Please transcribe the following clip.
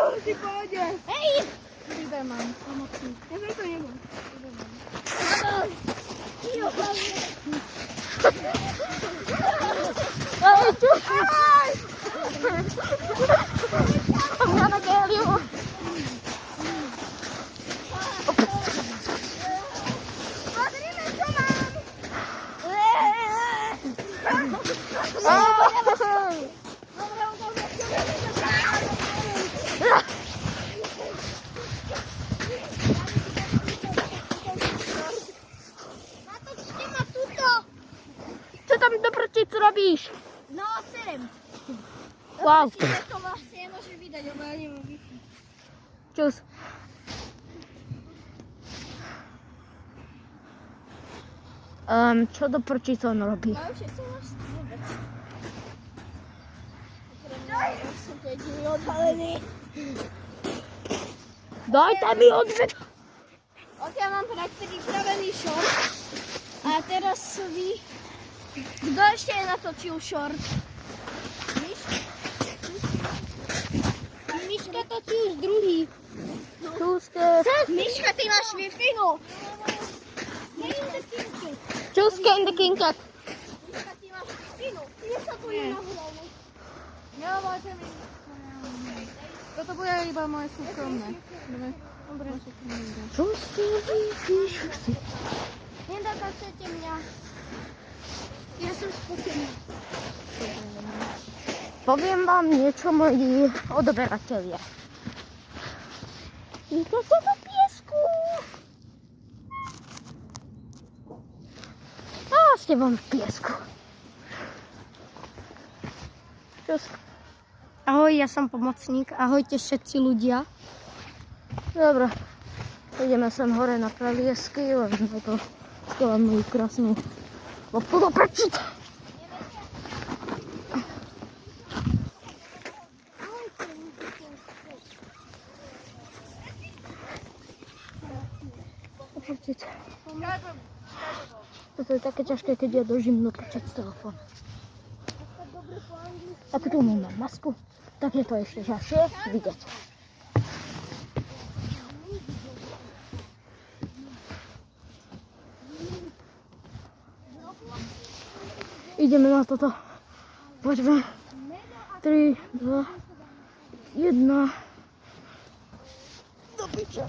Ty pohode. Hej! Liberman, pomocný. Ja som to nebol. Liberman. Hej, čo? Som mňa na geliu. Pozrime, čo mám. Dobre, ukážem, čo natočte ma tuto. Čo tam do prčicu robíš? No, serem. Wow. Dobre, to vlastne nemôžeš vydať, lebo ja nemám Wi-Fi. Čus. Čo do prčicu on robí? Ja už som vlastne vôbec. Ja som to jediný odhalený. Dajte mi odved. Ja mám pripravený šort. A teraz vy... Kto ešte natočil šort? Miška točí už druhý. Čuske. Miška, ty máš Wi-Fi, no. Čuske in the king cat. Miška, ty máš Wi-Fi, no. Kde sa tu je nahľadnú? Nehovorte mi. Toto bude iba moje súkromné. Dobre. Čuske, píšu si. Nedokážete mňa. Ja som spokojná. Poviem vám niečo, moji odoberatelia. Idete do piesku. A ste vám v piesku. Čus. Ahoj, ja som pomocník. Ahojte všetci ľudia. Dobre, ideme sem hore na praviesky, len to schovám moju krásnu lopku do prčice. Toto je také ťažké, keď ja držím na prčic telefón. Ak tu mám masku, tak je to ešte ťažšie vidieť. Ideme na toto. Poďme. 3, 2, 1. Do piče.